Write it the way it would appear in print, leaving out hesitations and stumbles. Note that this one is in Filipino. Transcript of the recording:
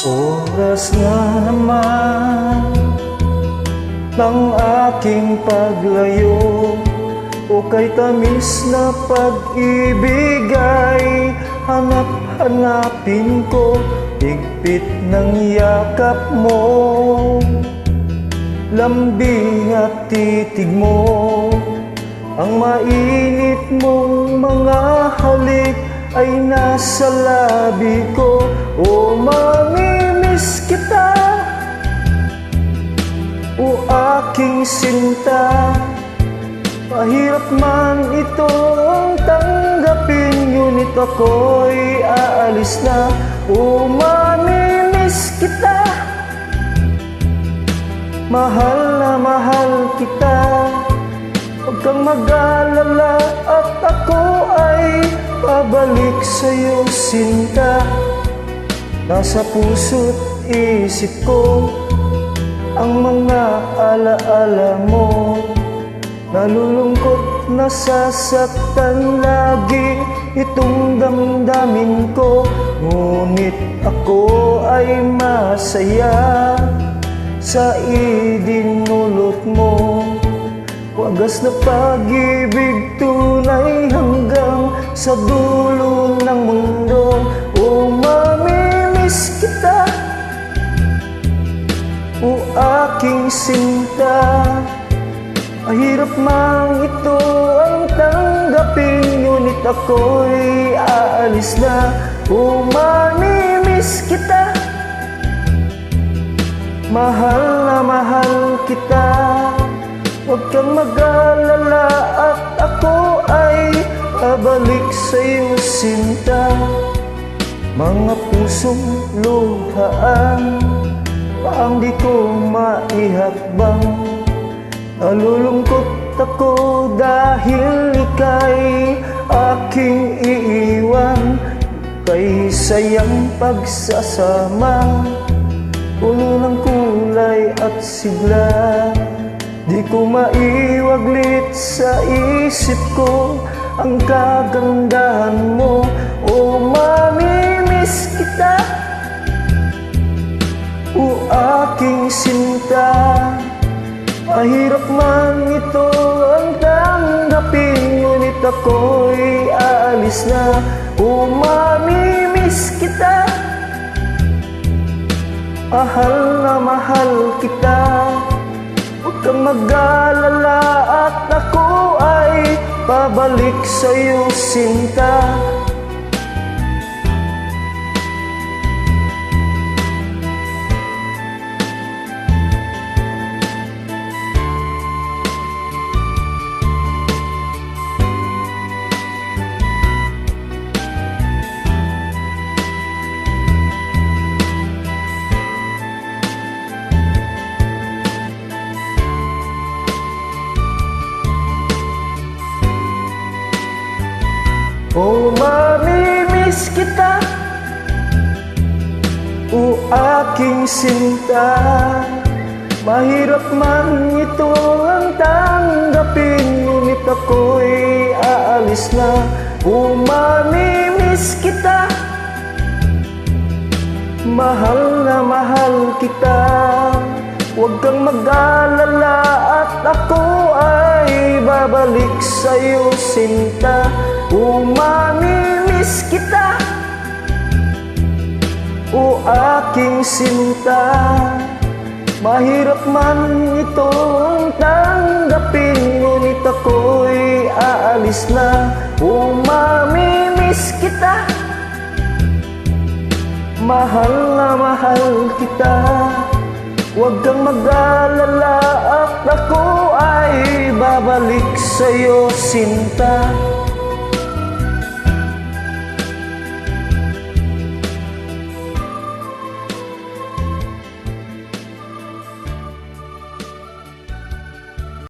Oras na naman ng aking paglayo, o kay tamis na pag-ibig ay hanap-hanapin ko. Higpit ng yakap mo, lambing at titig mo, ang mainit mong mga halik ay nasa labi ko. O mamimiss kita, o aking sinta. Mahirap man itong tanggapin, ngunit ako'y aalis na. O mamimiss kita, mahal na mahal kita. Huwag kang mag-alala at ako ay pabalik sa'yo, sinta. Nasa puso't isip ko ang mga alaala mo. Nalulungkot, nasasaktan lagi itong damdamin ko. Ngunit ako ay masaya sa idinulot mo. Wagas na pag-ibig, tunay hanggang sa dulo ng mundo. O mamimiss kita, o aking sinta. Mahirap man ito ang tanggapin, ngunit ako'y aalis na. O mamimiss kita, mahal na mahal kita. Huwag kang mag-alala at ako ay pabalik sa'yo, sinta. Mga pusong luhaan, paang di ko maihakbang. Nalulungkot ako dahil ika'y aking iiwan. Kay sayang pagsasama, puno ng kulay at sigla. Di ko maiwaglit sa isip ko ang kagandahan mo. O mamimiss kita, o aking sinta. Mahirap man ito ang tanggapin, ngunit ako'y aalis na. O mamimiss kita, mahal na mahal kita. Huwag kang mag-alala at ako ay pabalik sa'yo, sinta. O mamimiss kita, o aking sinta. Mahirap man ito ang tanggapin, ngunit ako'y aalis na. O mamimiss kita, mahal na mahal kita. Huwag kang mag-alala at ako ay babalik sa'yo, sinta. O mamimiss kita, o aking sinta. Mahirap man itong tanggapin, ngunit ako'y aalis na. O mamimiss kita, mahal na mahal kita. Huwag kang mag-alala at ako ay babalik sa'yo, sinta.